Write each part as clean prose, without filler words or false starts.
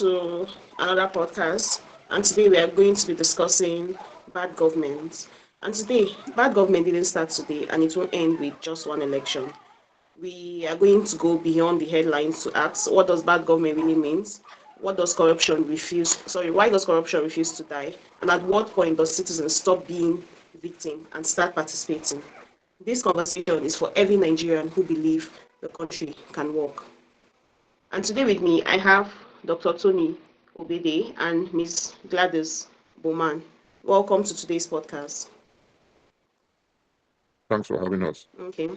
to another podcast. And today we are going to be discussing bad government. And today, bad government didn't start today and it won't end with just one election. We are going to go beyond the headlines to ask what does bad government really means? What does corruption refuse? Sorry, why does corruption refuse to die? And at what point does citizens stop being victim and start participating? This conversation is for every Nigerian who believe the country can work. And today with me, I have Dr. Tony Obede and Ms. Gladys Bowman. Welcome to today's podcast. Thanks for having us. Okay.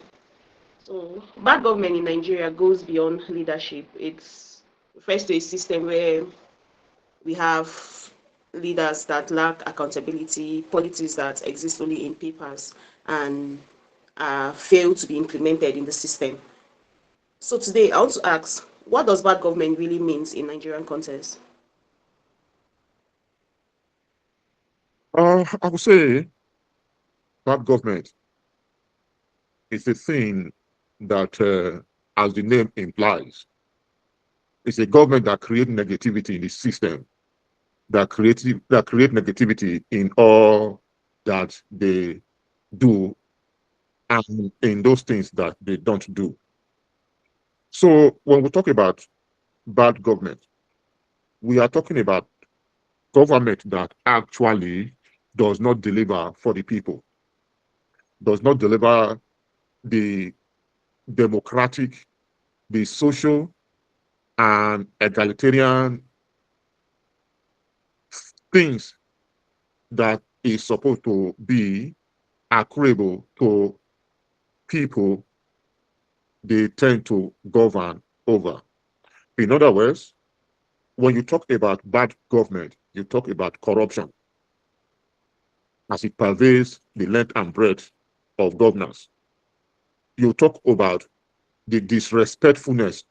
So, bad government in Nigeria goes beyond leadership. It's refers to a system where we have leaders that lack accountability, policies that exist only in papers, and fail to be implemented in the system. So today, I want to ask, what does bad government really means in Nigerian context? I would say bad government is a thing that, as the name implies, it's a government that creates negativity in the system, that create negativity in all that they do and in those things that they don't do. So when we talk about bad government, we are talking about government that actually does not deliver for the people, does not deliver the democratic, the social, and egalitarian things that is supposed to be agreeable to people they tend to govern over. In other words, when you talk about bad government, you talk about corruption as it pervades the length and breadth of governance. You talk about the disrespectfulness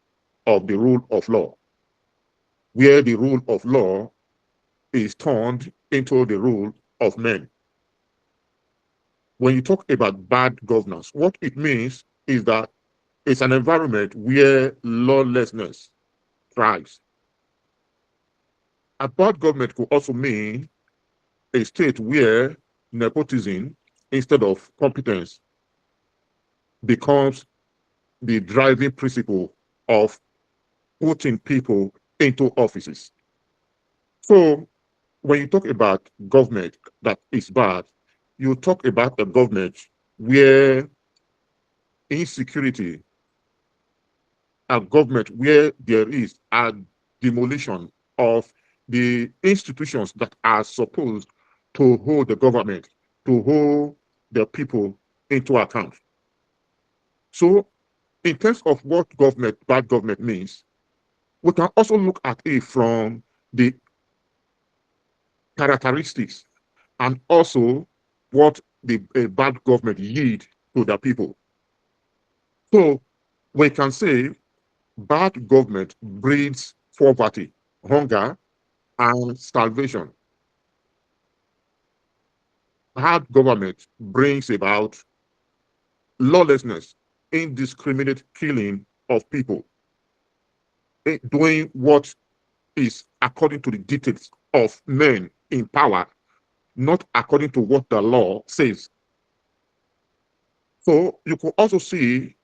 of the rule of law, where the rule of law is turned into the rule of men. When you talk about bad governance, what it means is that it's an environment where lawlessness thrives. A bad government could also mean a state where nepotism, instead of competence, becomes the driving principle of putting people into offices. So when you talk about government that is bad, you talk about a government where insecurity, a government where there is a demolition of the institutions that are supposed to hold the government, to hold the people into account. So, in terms of what government, bad government means, we can also look at it from the characteristics and also what the bad government yield to the people. So, we can say bad government breeds poverty, hunger, and starvation. Bad government brings about lawlessness, indiscriminate killing of people, doing what is according to the dictates of men in power, not according to what the law says. So you could also see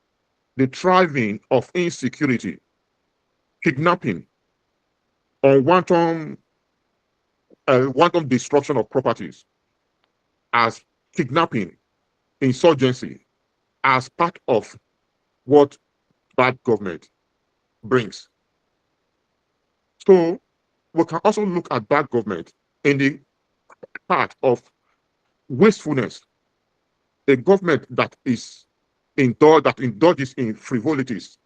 the thriving of insecurity, kidnapping, or wanton destruction of properties as kidnapping, insurgency, as part of what bad government brings. So we can also look at bad government in the part of wastefulness, a government that indulges in frivolities,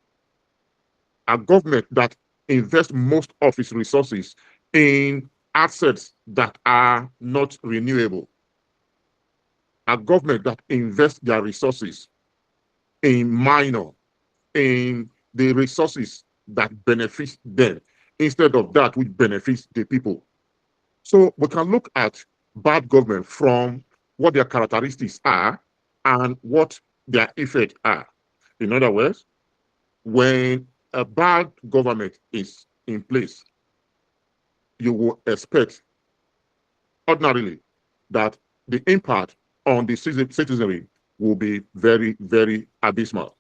a government that invests most of its resources in assets that are not renewable, a government that invests their resources in minor, in the resources that benefit them instead of that which benefits the people. So we can look at bad government from what their characteristics are and what their effects are. In other words, when a bad government is in place, you will expect ordinarily that the impact on the citizenry will be very, very abysmal.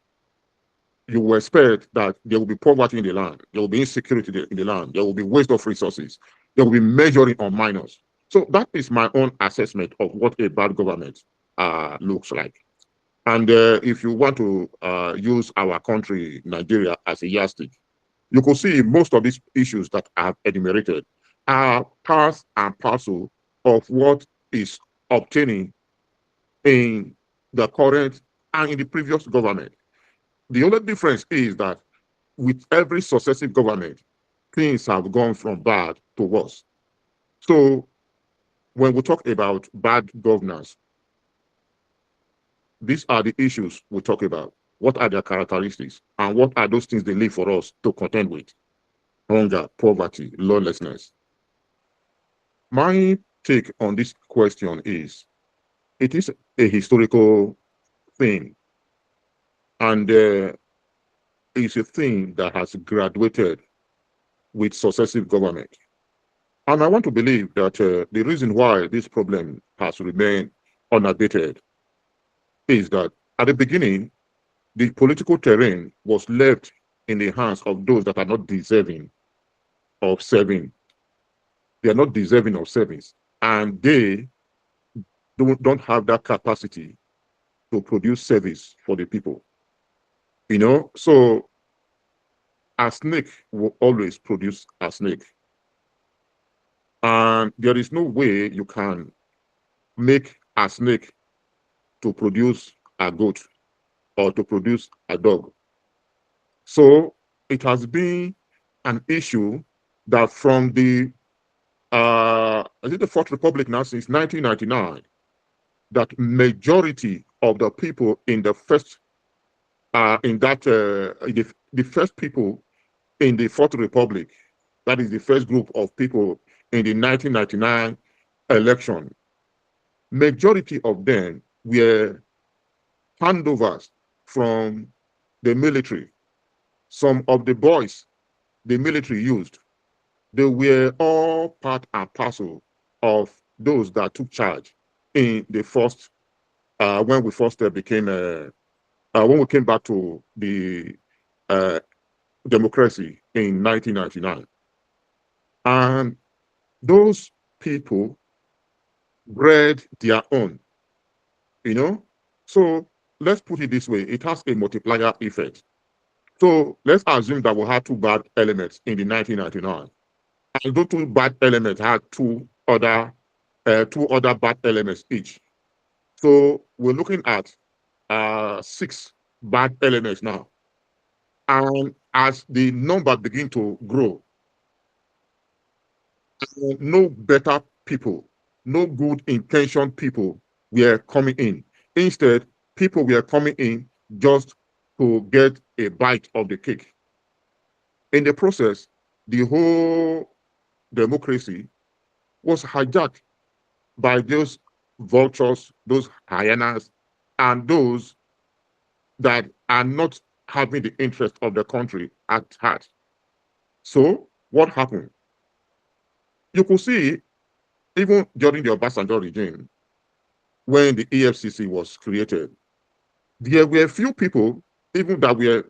You will expect that there will be poverty in the land, there will be insecurity in the land, there will be waste of resources, there will be measuring on minors. So that is my own assessment of what a bad government looks like. And if you want to use our country, Nigeria, as a yardstick, you could see most of these issues that I have enumerated are part and parcel of what is obtaining in the current and in the previous government. The only difference is that with every successive government, things have gone from bad to worse. So when we talk about bad governance, these are the issues we talk about. What are their characteristics? And what are those things they leave for us to contend with? Hunger, poverty, lawlessness. My take on this question is it is a historical thing, and it's a thing that has graduated with successive government. And I want to believe that the reason why this problem has remained unabated is that at the beginning, the political terrain was left in the hands of those that are not deserving of serving. They are not deserving of service, and they don't have that capacity to produce service for the people. You know, so a snake will always produce a snake. And there is no way you can make a snake to produce a goat or to produce a dog. So it has been an issue that from the is it the Fourth Republic now since 1999 that majority of the people in the first in that the first people in the Fourth Republic, that is the first group of people in the 1999 election, majority of them were handovers from the military. Some of the boys the military used, they were all part and parcel of those that took charge in the first, when we first became, when we came back to the uh, democracy in 1999. And those people bred their own, you know? So let's put it this way, it has a multiplier effect. So let's assume that we had two bad elements in the 1999. And those two bad elements had two other bad elements each. So we're looking at six bad elements now. And as the number begin to grow, no better people, no good intentioned people were coming in. Instead, people were coming in just to get a bite of the cake. In the process, the whole democracy was hijacked by those vultures, those hyenas, and those that are not having the interest of the country at heart. So what happened? You could see, even during the Obasanjo regime, when the EFCC was created, there were few people, even that were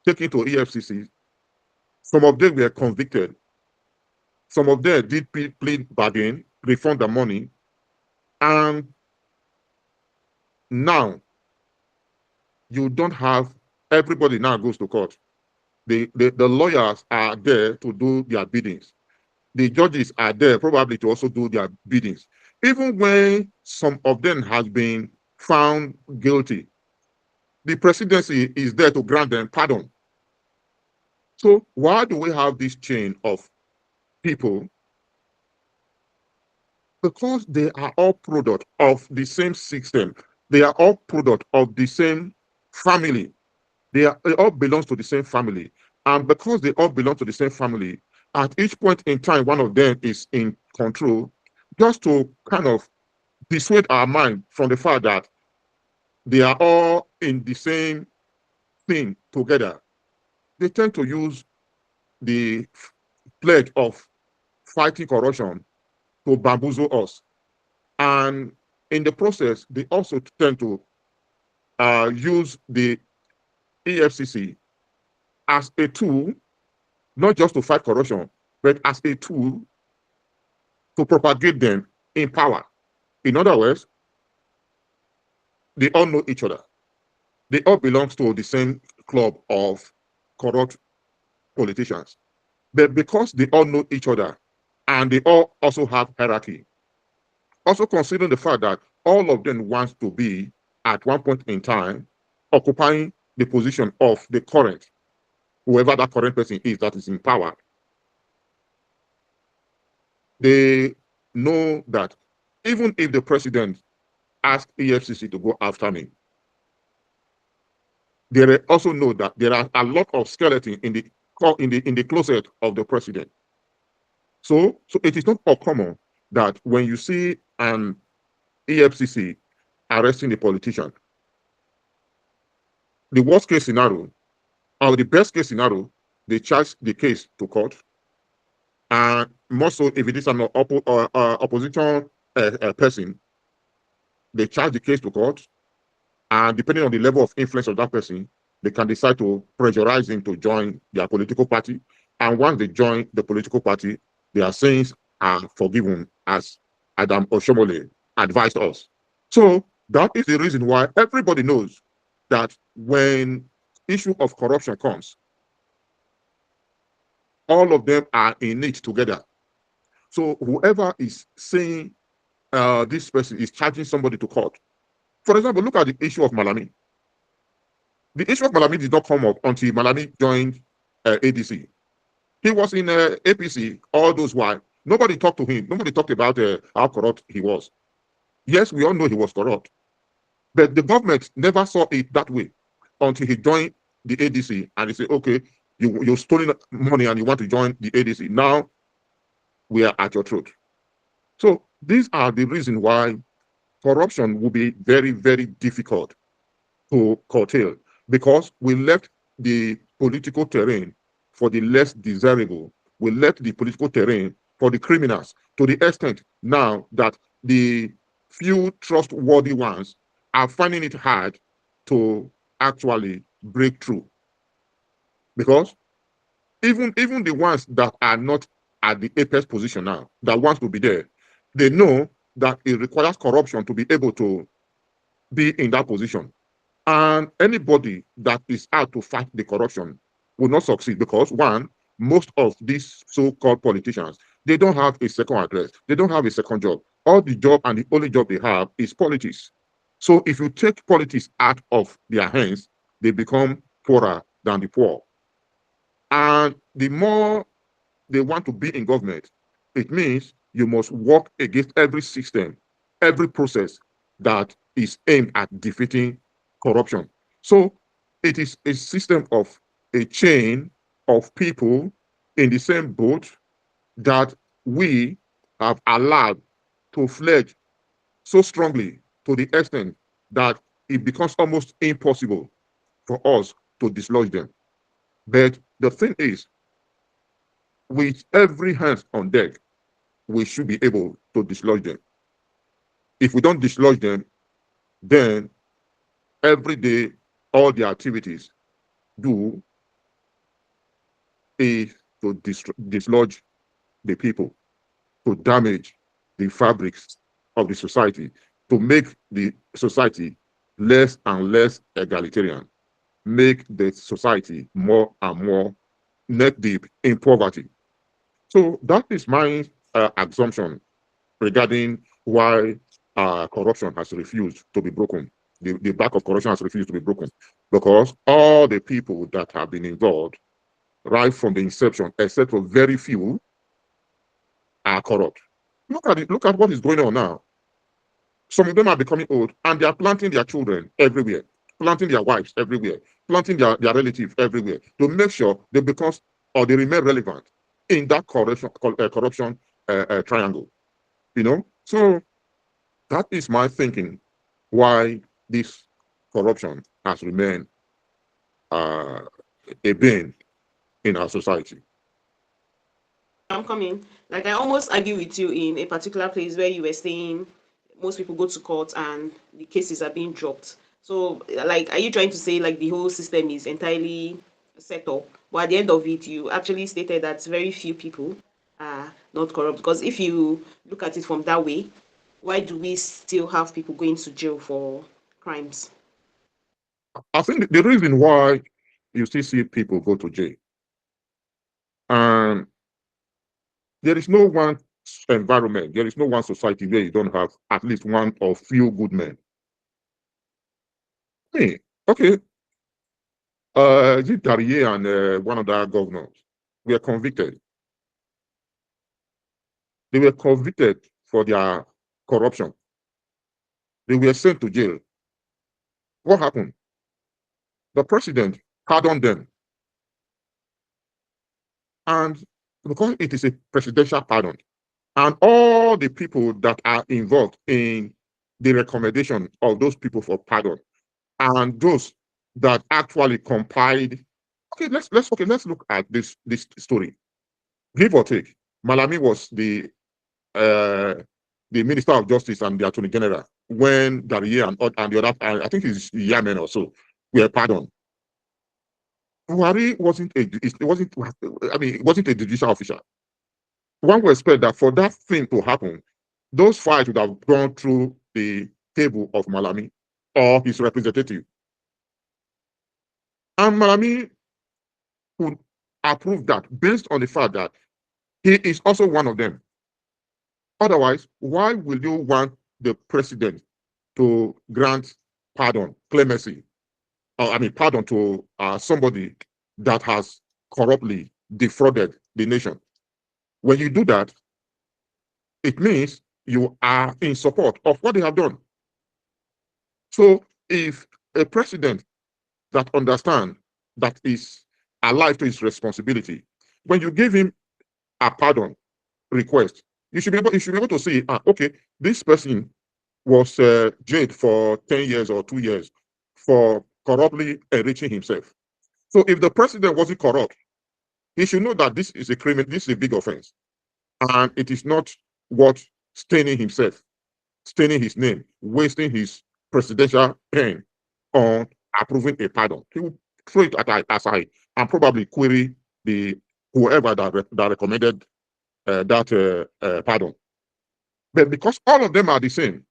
taken to EFCC. Some of them were convicted. Some of them did plead bargain, refund the money, and now you don't have everybody now goes to court. The lawyers are there to do their biddings. The judges are there probably to also do their biddings. Even when some of them has been found guilty, the presidency is there to grant them pardon. So why do we have this chain of people? Because they are all product of the same system. They are all product of the same family. They all belongs to the same family. And because they all belong to the same family, at each point in time, one of them is in control, just to kind of dissuade our mind from the fact that they are all in the same thing together. They tend to use the pledge of fighting corruption to bamboozle us. And in the process, they also tend to use the EFCC as a tool, not just to fight corruption, but as a tool to propagate them in power. In other words, they all know each other. They all belong to the same club of corrupt politicians. But because they all know each other and they all also have hierarchy, also considering the fact that all of them want to be at one point in time occupying the position of the current, whoever that current person is that is in power, they know that even if the president asks EFCC to go after me, they also know that there are a lot of skeleton in the closet of the president. So it is not uncommon that when you see an EFCC arresting a politician, the worst case scenario or the best case scenario, they charge the case to court. And more so, if it is an opposition person, they charge the case to court. And depending on the level of influence of that person, they can decide to pressurize him to join their political party. And once they join the political party, their sins are forgiven, as Adam Oshomole advised us. So that is the reason why everybody knows that when issue of corruption comes, all of them are in it together. So whoever is saying this person is charging somebody to court. For example, look at the issue of Malami. The issue of Malami did not come up until Malami joined ADC. He was in APC all those while. Nobody talked to him. Nobody talked about how corrupt he was. Yes, we all know he was corrupt. But the government never saw it that way until he joined the ADC and they said, okay, you're stealing money and you want to join the ADC. Now we are at your throat. So these are the reasons why corruption will be very, very difficult to curtail, because we left the political terrain for the less desirable. We left the political terrain for the criminals, to the extent now that the few trustworthy ones are finding it hard to actually break through. Because even the ones that are not at the apex position now, that wants to be there, they know that it requires corruption to be able to be in that position. And anybody that is out to fight the corruption will not succeed, because one, most of these so-called politicians, they don't have a second address. They don't have a second job. All the job and the only job they have is politics. So if you take politics out of their hands, they become poorer than the poor. And the more they want to be in government, it means you must work against every system, every process that is aimed at defeating corruption. So it is a system of a chain of people in the same boat that we have allowed to fledge so strongly to the extent that it becomes almost impossible for us to dislodge them. But the thing is, with every hand on deck, we should be able to dislodge them. If we don't dislodge them, then every day, all the activities do is to dislodge the people, to damage the fabrics of the society, to make the society less and less egalitarian, make the society more and more neck deep in poverty. So that is my assumption regarding why corruption has refused to be broken. The back of corruption has refused to be broken, because all the people that have been involved right from the inception, except for very few, are corrupt. Look at it. Look at what is going on now. Some of them are becoming old and they are planting their children everywhere, planting their wives everywhere, planting their relatives everywhere to make sure they become or they remain relevant in that corruption triangle. You know, so that is my thinking why this corruption has remained a bane in our society. I'm coming. Like I almost argue with you in a particular place where you were saying most people go to court and the cases are being dropped. So like are you trying to say like the whole system is entirely set up? But at the end of it you actually stated that very few people are not corrupt. Because if you look at it from that way, why do we still have people going to jail for crimes? I think the reason why you still see people go to jail, and there is no one environment, there is no one society where you don't have at least one or few good men. Hey, okay, Darye and one of the governors were convicted. They were convicted for their corruption. They were sent to jail. What happened? The president pardoned them. And because it is a presidential pardon, and all the people that are involved in the recommendation of those people for pardon, and those that actually compiled. Okay, let's look at this story. Give or take, Malami was the Minister of Justice and the Attorney General when Dariye and the other, I think it's Yemen or so, were pardoned. Buhari wasn't it wasn't, I mean, it wasn't a judicial official. One would expect that for that thing to happen, those files would have gone through the table of Malami or his representative. And Malami would approve that based on the fact that he is also one of them. Otherwise, why will you want the president to grant pardon, clemency, or I mean, pardon to somebody that has corruptly defrauded the nation? When you do that, it means you are in support of what they have done. So if a president that understands that is alive to his responsibility, when you give him a pardon request, you should be able to see, okay, this person was jailed for 10 years or 2 years for corruptly enriching himself. So if the president wasn't corrupt, he should know that this is a criminal, this is a big offense, and it is not worth staining himself, staining his name, wasting his presidential pen on approving a pardon. He will throw it aside and probably query the whoever that recommended that pardon. But because all of them are the same,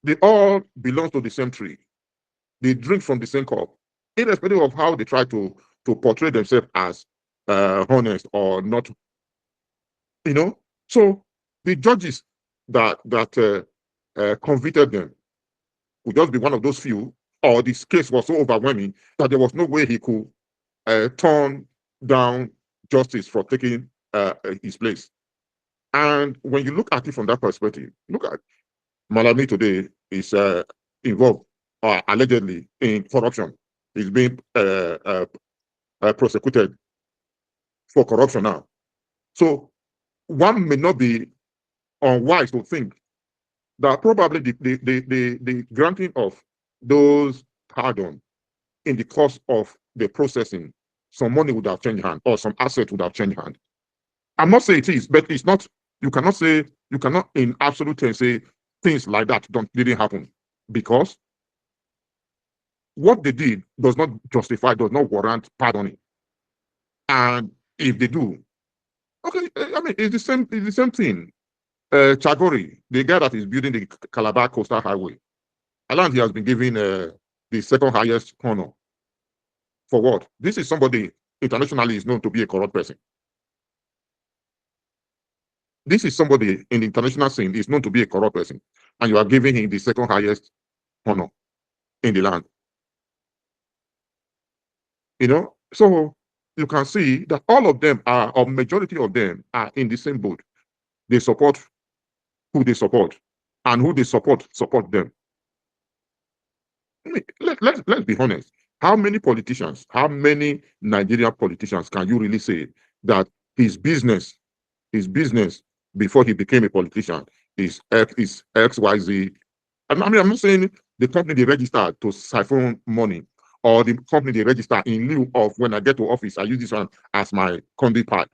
they all belong to the same tree. They drink from the same cup, irrespective of how they try to portray themselves as honest or not. You know, so the judges that convicted them would just be one of those few, or this case was so overwhelming that there was no way he could turn down justice for taking his place. And when you look at it from that perspective, look at Malami today is involved allegedly in corruption. He's being prosecuted for corruption now. So one may not be unwise to think that probably the granting of those pardon in the course of the processing, some money would have changed hand or some asset would have changed hand. I'm not saying it is, but it's not. You cannot in absolute terms say things like that didn't happen, because what they did does not justify, does not warrant pardoning. And if they do, okay, I mean, it's the same thing. Chagori, the guy that is building the Calabar Coastal Highway, Alan, he has been given the second highest honor. For what? This is somebody internationally is known to be a corrupt person. This is somebody in the international scene is known to be a corrupt person, and you are giving him the second highest honor in the land. You know, so you can see that all of them are, or majority of them are in the same boat. They support who they support, and who they support them. Let's be honest. How many politicians, how many Nigerian politicians can you really say that his business before he became a politician is XYZ? I mean, I'm not saying the company they registered to siphon money, or the company they register in lieu of when I get to office, I use this one as my conduit pad.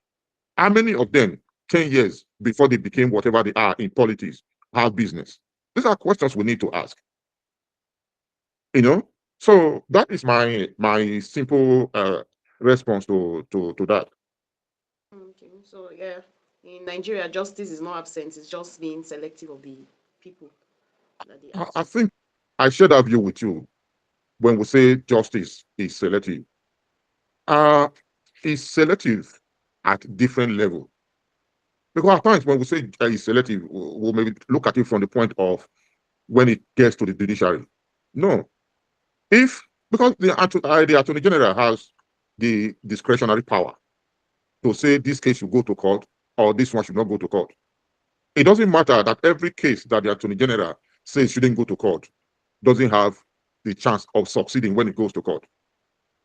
How many of them, 10 years before they became whatever they are in politics, have business? These are questions we need to ask. You know, so that is my simple response to that. Okay, so yeah, in Nigeria, justice is not absent; it's just being selective of the people that they I ask. think I share that view with you when we say justice is selective. Uh, it's selective at different level. Because at times when we say it's selective, we'll maybe look at it from the point of when it gets to the judiciary. No, if because the attorney general has the discretionary power to say this case should go to court or this one should not go to court. It doesn't matter that every case that the attorney general says shouldn't go to court doesn't have the chance of succeeding when it goes to court.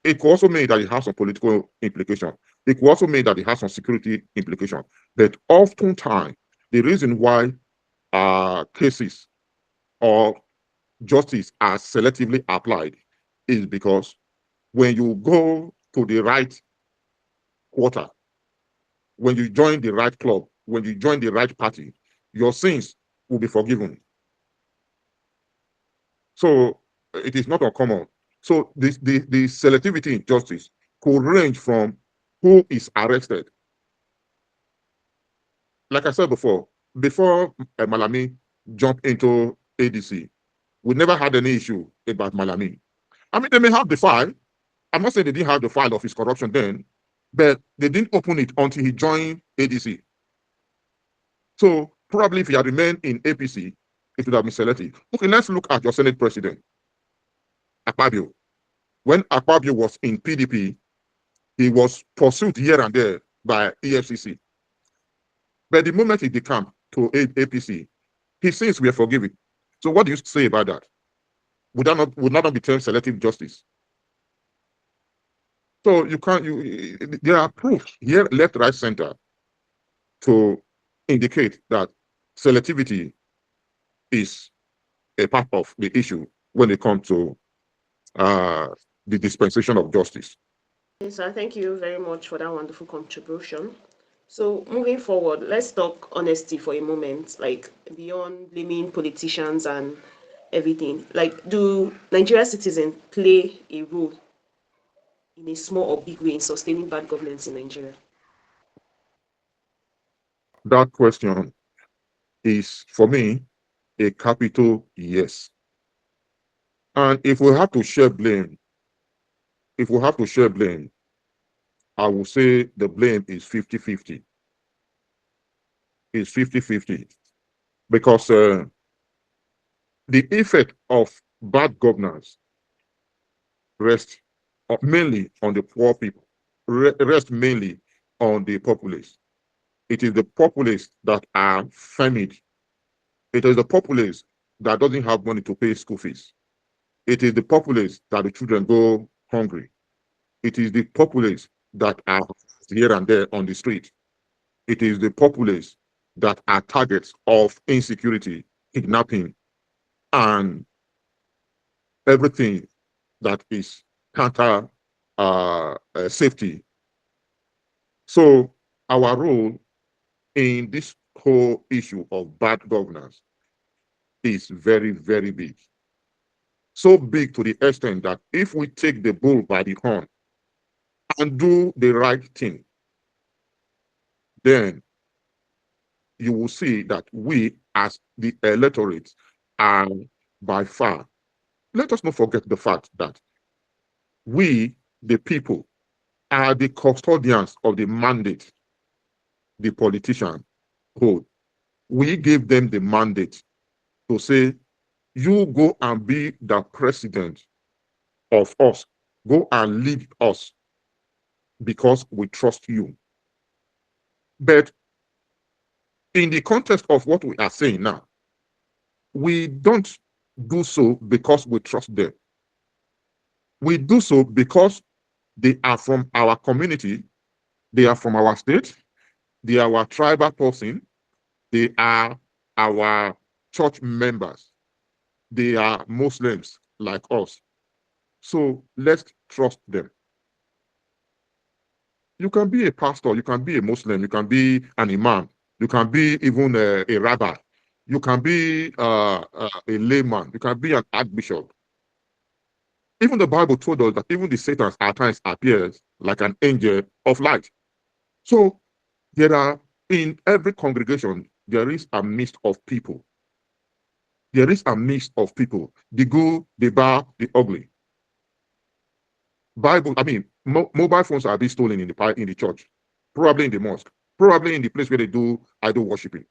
It could also mean that it has some political implication. It could also mean that it has some security implication. But oftentimes, the reason why cases or justice are selectively applied is because when you go to the right quarter, when you join the right club, when you join the right party, your sins will be forgiven. So it is not uncommon. So the selectivity in justice could range from who is arrested. Like I said before Malami jumped into ADC, we never had any issue about Malami. I mean, they may have the file. I'm not saying they didn't have the file of his corruption then, but they didn't open it until he joined ADC. So probably if he had remained in APC, it would have been selective. Okay, let's look at your Senate president, Akpabio. When Akpabio was in PDP, he was pursued here and there by EFCC. But the moment he decamped to APC, his sins were forgiven. So what do you say about that? Would not be termed selective justice? So you can't. There are proofs here, left, right, center, to indicate that selectivity is a part of the issue when it comes to uh, the dispensation of justice. Yes, sir. Thank you very much for that wonderful contribution. So moving forward, let's talk honesty for a moment, like beyond blaming politicians and everything. Like, do Nigerian citizens play a role in a small or big way in sustaining bad governance in Nigeria? That question is, for me, a capital yes. And if we have to share blame, I will say the blame is 50-50. It's 50-50 because the effect of bad governance rests mainly on the poor people, rests mainly on the populace. It is the populace that are famished. It is the populace that doesn't have money to pay school fees. It is the populace that the children go hungry. It is the populace that are here and there on the street. It is the populace that are targets of insecurity, kidnapping, and everything that is counter safety. So our role in this whole issue of bad governance is very, very big. So big to the extent that if we take the bull by the horn and do the right thing, then you will see that we, as the electorate, are by far. Let us not forget the fact that we, the people, are the custodians of the mandate the politician hold. We give them the mandate to say, you go and be the president of us. Go and lead us because we trust you. But in the context of what we are saying now, we don't do so because we trust them. We do so because they are from our community, they are from our state, they are our tribal person, they are our church members, they are Muslims like us. So let's trust them. You can be a pastor, you can be a Muslim, you can be an imam, you can be even a rabbi, you can be a layman, you can be an archbishop. Even the Bible told us that even the Satan at times appears like an angel of light. So there are, in every congregation, there is a mix of people. There is a mix of people, the good, the bad, the ugly. Mobile phones are being stolen in the church, probably in the mosque, probably in the place where they do idol worshiping.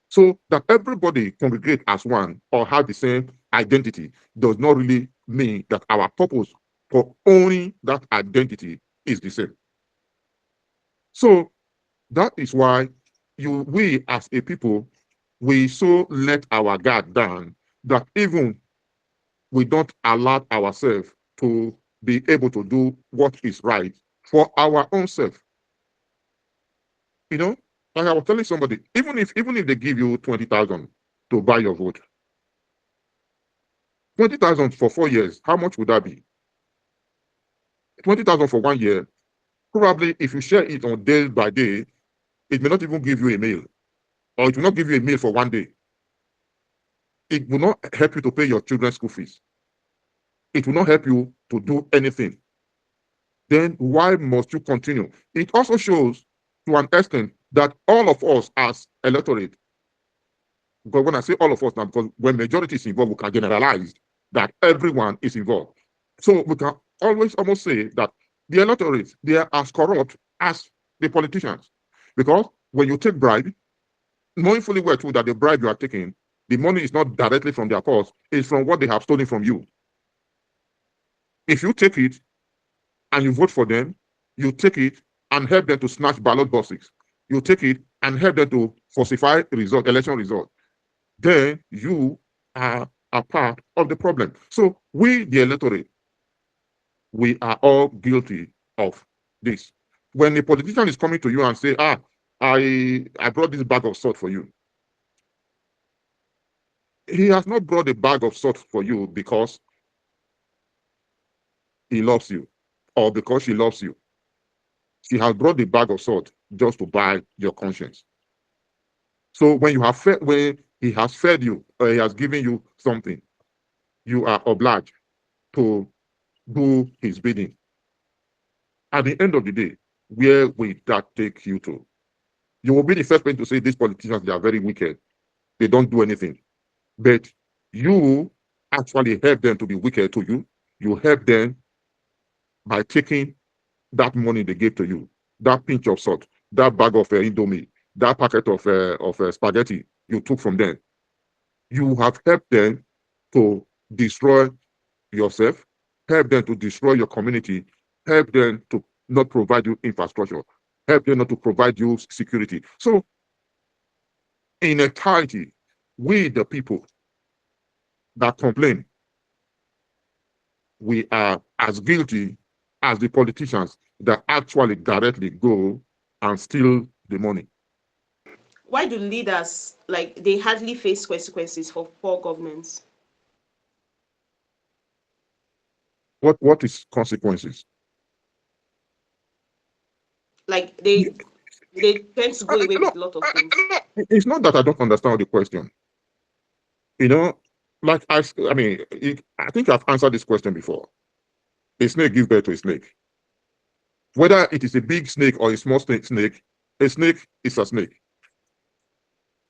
So that everybody congregate as one or have the same identity does not really mean that our purpose for owning that identity is the same. So that is why we as a people, we so let our guard down that even we don't allow ourselves to be able to do what is right for our own self. You know, like I was telling somebody, even if they give you 20,000 to buy your vote, 20,000 for 4 years, how much would that be? 20,000 for 1 year, probably if you share it on day by day, it may not even give you a meal, or it will not give you a meal for 1 day. It will not help you to pay your children's school fees. It will not help you to do anything. Then why must you continue? It also shows to an extent that all of us as electorate, because when I say all of us now, because when majority is involved, we can generalize that everyone is involved. So we can always almost say that the electorate, they are as corrupt as the politicians. Because when you take bribe, knowing fully well too that the bribe you are taking, the money is not directly from their purse, it's from what they have stolen from you. If you take it and you vote for them, you take it and help them to snatch ballot boxes. You take it and help them to falsify election result. Then you are a part of the problem. So we, the electorate, we are all guilty of this. When a politician is coming to you and say, I brought this bag of salt for you, he has not brought a bag of salt for you because he loves you or because she loves you. He has brought the bag of salt just to buy your conscience. So when when he has fed you or he has given you something, you are obliged to do his bidding. At the end of the day, where will that take you to? You will be the first person to say these politicians, they are very wicked. They don't do anything. But you actually help them to be wicked to you. You help them by taking that money they gave to you, that pinch of salt, that bag of Indomie, that packet of spaghetti you took from them. You have helped them to destroy yourself, help them to destroy your community, help them to not provide you infrastructure, help them not to provide you security. So, in entirety, we, the people that complain, we are as guilty as the politicians that actually directly go and steal the money. Why do leaders like they hardly face consequences for poor governments? What is consequences? Like they tend to go away No, with a lot of things. it's not that I don't understand the question. You know, like I think I've answered this question before. A snake gives birth to a snake. Whether it is a big snake or a small snake, a snake is a snake.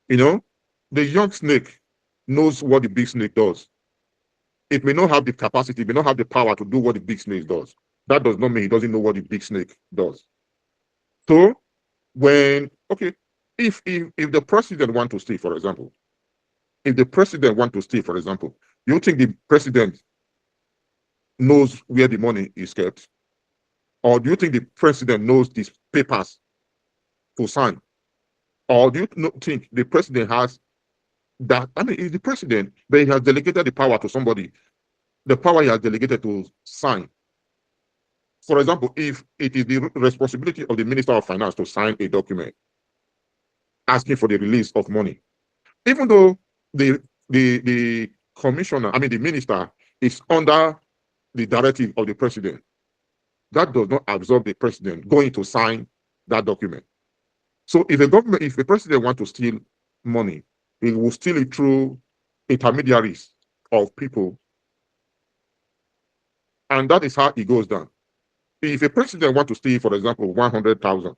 You know, the young snake knows what the big snake does. It may not have the capacity, it may not have the power to do what the big snake does. That does not mean it doesn't know what the big snake does. So if the president want to stay, for example, if the president want to stay, for example, you think the president knows where the money is kept? Or do you think the president knows these papers to sign? Or do you think the president has that? I mean, he's the president, but he has delegated the power to somebody. The power he has delegated to sign. For example, if it is the responsibility of the Minister of Finance to sign a document asking for the release of money, even though the commissioner, I mean the minister, is under the directive of the president, that does not absolve the president going to sign that document. So if the president wants to steal money, he will steal it through intermediaries of people, and that is how it goes down. If a president wants to steal, for example, 100,000,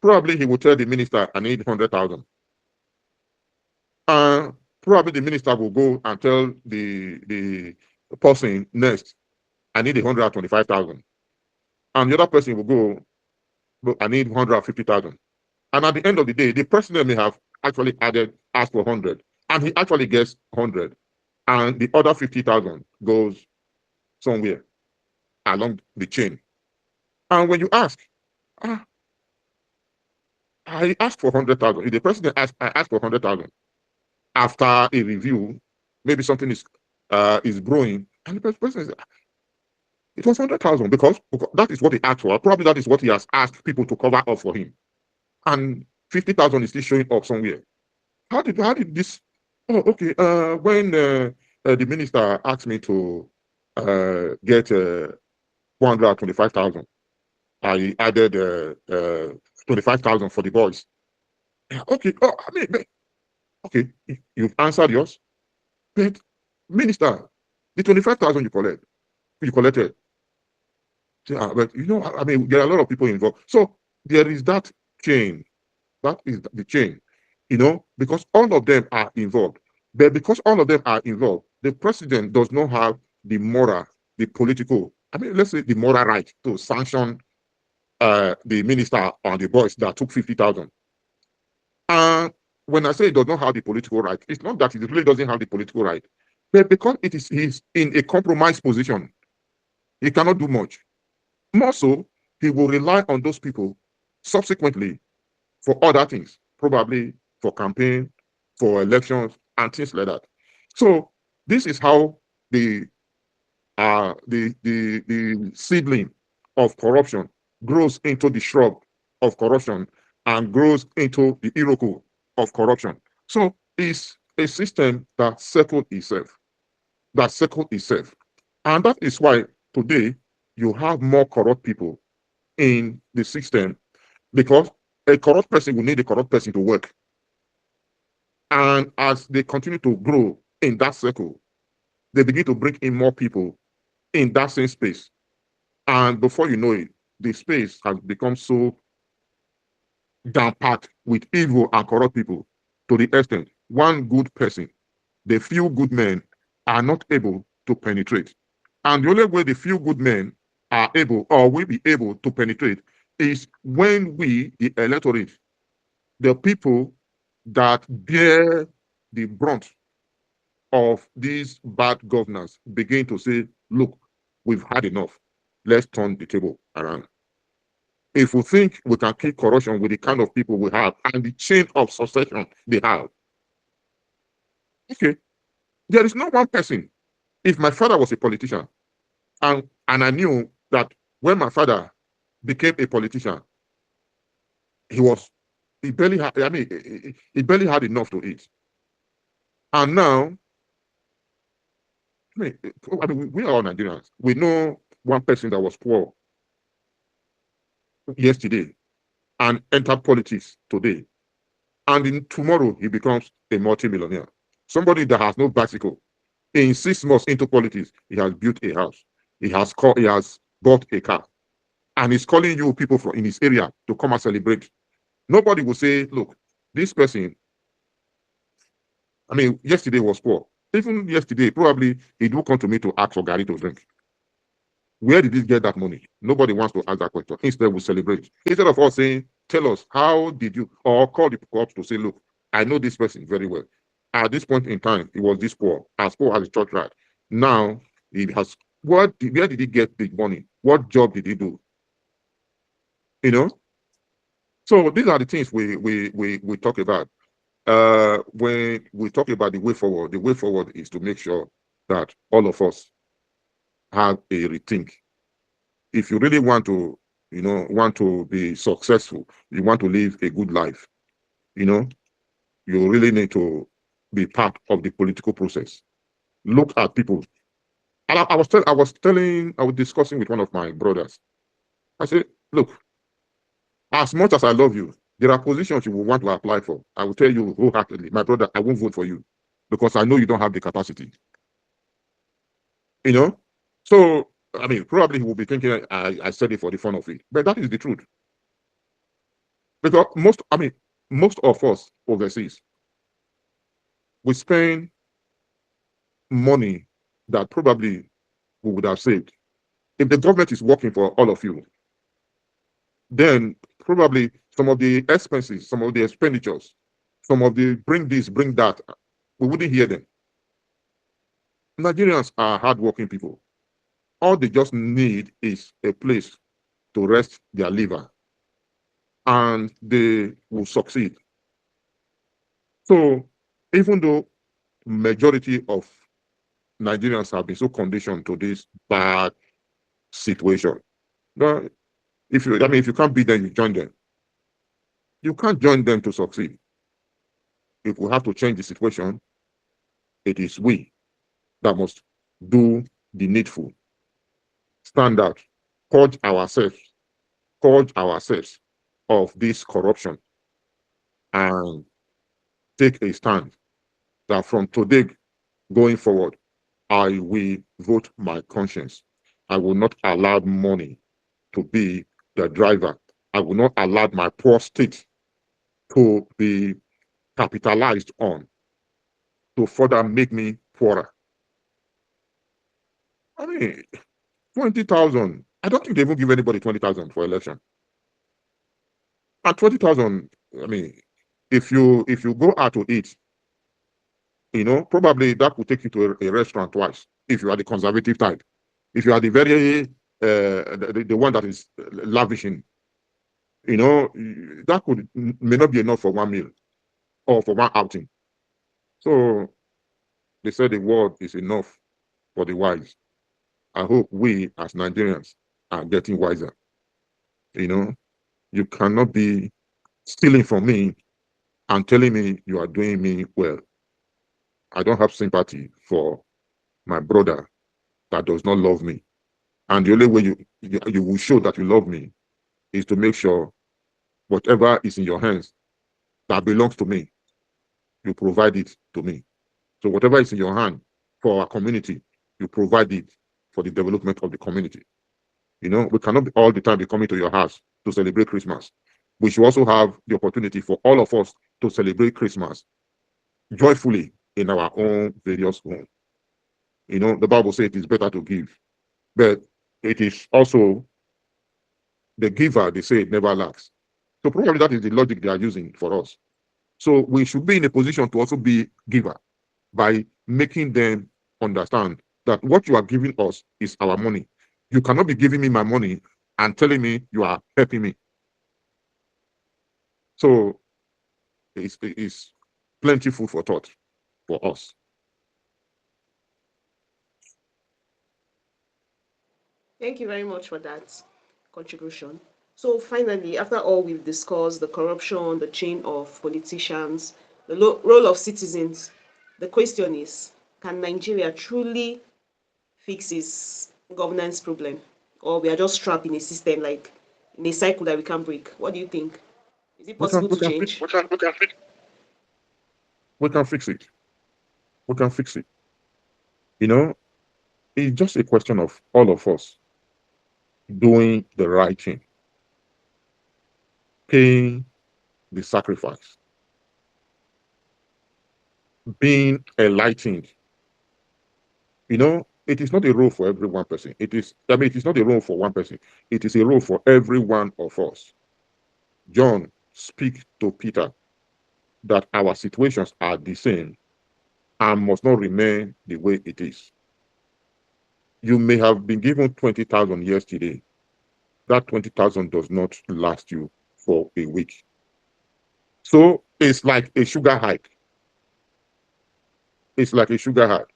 probably he will tell the minister, I need 100,000. And probably the minister will go and tell the person next, I need 125,000. And the other person will go, look, I need 150,000. And at the end of the day, the president may have actually asked for 100, and he actually gets 100, and the other 50,000 goes somewhere along the chain. And when you ask, ah, I asked for 100,000. If the president I asked for 100,000 after a review, maybe something is growing, and the president says, it was 100,000 because that is what he asked for. Probably that is what he has asked people to cover up for him, and 50,000 is still showing up somewhere. How did this? Oh, okay. When the minister asked me to get 125,000, I added 25,000 for the boys. Okay. Oh, I mean, okay. You've answered yours, but minister, the 25,000 you collected. But I mean, there are a lot of people involved. So there is that chain. That is the chain, because all of them are involved. But because all of them are involved, the president does not have the moral, the political, I mean, let's say the moral right to sanction the minister or the boys that took 50,000. And when I say it does not have the political right, it's not that it really doesn't have the political right, but because he's in a compromised position, he cannot do much. More so, he will rely on those people subsequently for other things, probably for campaign, for elections, and things like that. So this is how the seedling of corruption grows into the shrub of corruption and grows into the iroko of corruption. So it's a system that circles itself, and that is why today you have more corrupt people in the system, because a corrupt person will need a corrupt person to work. And as they continue to grow in that circle, they begin to bring in more people in that same space. And before you know it, the space has become so down-packed with evil and corrupt people to the extent one good person, the few good men, are not able to penetrate. And the only way the few good men are able or will be able to penetrate is when we, the electorate, the people that bear the brunt of these bad governors, begin to say, look, we've had enough. Let's turn the table around. If we think we can keep corruption with the kind of people we have and the chain of succession they have, okay, there is no one person. If my father was a politician, and I knew that when my father became a politician, he barely had, I mean, he barely had enough to eat. And now, we are all Nigerians. We know one person that was poor yesterday and entered politics today. And in tomorrow, he becomes a multi-millionaire. Somebody that has no bicycle. In 6 months into politics, he has built a house. He has bought a car. And he's calling you people from in his area to come and celebrate. Nobody will say, look, this person, I mean, yesterday was poor. Even yesterday, probably he do come to me to ask for Gary to drink. Where did he get that money? Nobody wants to ask that question. Instead, we celebrate. Instead of us saying, tell us, how did you, or call the cops to say, look, I know this person very well. At this point in time, he was this poor as a church rat. Now, he has, where did he get the money? What job did he do? So these are the things we talk about. When we talk about the way forward is to make sure that all of us have a rethink. If you really want to be successful, you want to live a good life, you really need to be part of the political process. Look at people And I was discussing with one of my brothers. I said, look, as much as I love you, there are positions you will want to apply for. I will tell you wholeheartedly, my brother, I won't vote for you because I know you don't have the capacity. You know? So, I mean, probably he will be thinking I said it for the fun of it. But that is the truth. Because most of us overseas, we spend money that probably we would have saved. If the government is working for all of you, then probably some of the expenses, some of the expenditures, some of the bring this, bring that, we wouldn't hear them. Nigerians are hardworking people. All they just need is a place to rest their liver, and they will succeed. So even though majority of Nigerians have been so conditioned to this bad situation, but if you can't beat them, you join them. You can't join them to succeed. If we have to change the situation, it is we that must do the needful. Stand out, purge ourselves, purge ourselves of this corruption, and take a stand that from today going forward, I will vote my conscience. I will not allow money to be the driver. I will not allow my poor state to be capitalized on to further make me poorer. I mean, 20,000. I don't think they even give anybody 20,000 for election. And 20,000, I mean, if you go out to eat, probably that would take you to a restaurant twice if you are the conservative type. If you are the very the one that is lavishing, that may not be enough for one meal or for one outing. So they said the word is enough for the wise. I hope we as Nigerians are getting wiser. You know, you cannot be stealing from me and telling me you are doing me well. I don't have sympathy for my brother that does not love me. And the only way you will show that you love me is to make sure whatever is in your hands that belongs to me, you provide it to me. So whatever is in your hand for our community, you provide it for the development of the community. We cannot all the time be coming to your house to celebrate Christmas. We should also have the opportunity for all of us to celebrate Christmas joyfully in our own various homes. The Bible says it is better to give, but it is also the giver, they say, it never lacks. So probably that is the logic they are using for us. So we should be in a position to also be giver by making them understand that what you are giving us is our money. You cannot be giving me my money and telling me you are helping me. So it's plenty food for thought for us. Thank you very much for that contribution. So finally, after all we've discussed the corruption, the chain of politicians, the role of citizens, the question is, can Nigeria truly fix its governance problem? Or we are just trapped in a system, like in a cycle that we can't break? What do you think? Is it We can possible we to can fix change? we can fix it. We can fix it. You know, it's just a question of all of us doing the right thing, paying the sacrifice, being enlightened. It is not a role for every one person. It is not a role for one person. It is a role for every one of us. John speak to Peter that our situations are the same and must not remain the way it is. You may have been given 20,000 yesterday. That 20,000 does not last you for a week. So it's like a sugar hike. It's like a sugar hike.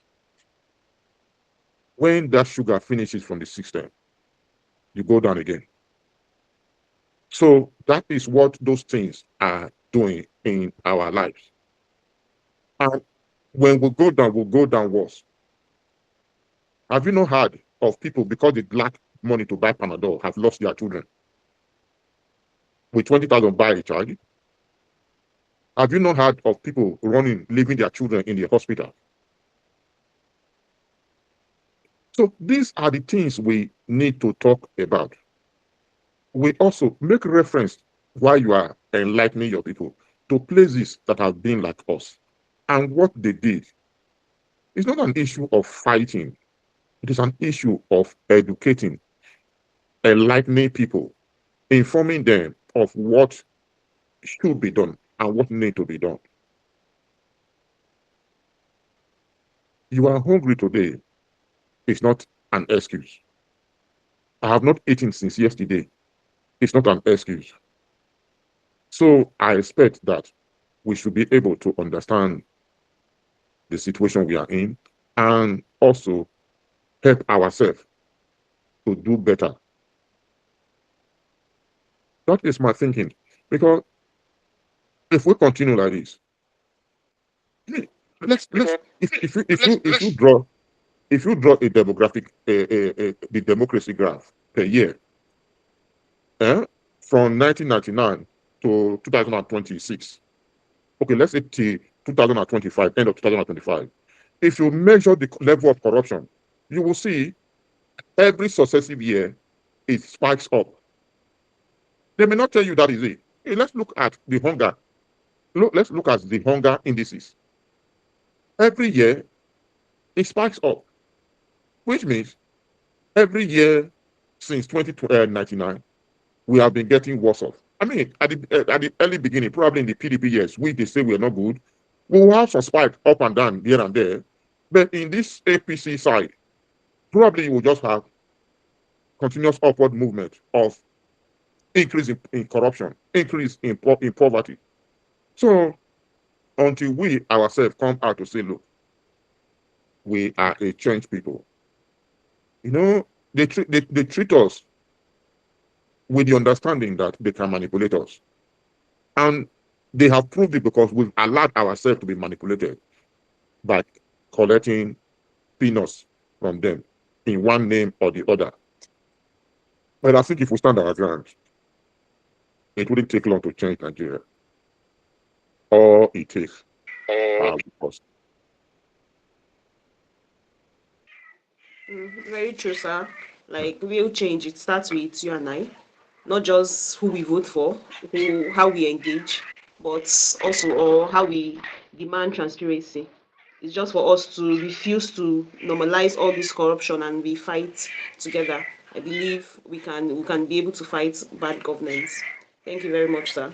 When that sugar finishes from the system, you go down again. So that is what those things are doing in our lives. And when we go down, we'll go down worse. Have you not heard of people because they lack money to buy Panadol have lost their children? With 20,000 buy a child? Have you not heard of people running, leaving their children in the hospital? So these are the things we need to talk about. We also make reference while you are enlightening your people to places that have been like us and what they did. It's not an issue of fighting. It is an issue of educating, enlightening people, informing them of what should be done and what need to be done. You are hungry today. It's not an excuse. I have not eaten since yesterday. It's not an excuse. So I expect that we should be able to understand the situation we are in and also help ourselves to do better. That is my thinking. Because if we continue like this, let's if you draw a demographic the democracy graph per year, eh, from 1999 to 2026. Okay, let's say till 2025, end of 2025. If you measure the level of corruption, you will see every successive year it spikes up. They may not tell you that is it. Hey, let's look at the hunger. Let's look at the hunger indices. Every year it spikes up, which means every year since 2099, we have been getting worse off. I mean, at the early beginning, probably in the PDP years, they say we are not good. We will have some spike up and down here and there. But in this APC side, probably you will just have continuous upward movement of increase in corruption, increase in poverty. So until we ourselves come out to say, look, we are a changed people. You know, they treat us with the understanding that they can manipulate us. And they have proved it because we've allowed ourselves to be manipulated by collecting peanuts from them in one name or the other. But I think if we stand our ground, it wouldn't take long to change Nigeria. All it takes are us. Very true, sir. Like real change, it starts with you and I, not just who we vote for, how we engage, but also or how we demand transparency. It's just for us to refuse to normalize all this corruption and we fight together. I believe we can be able to fight bad governance. Thank you very much, sir.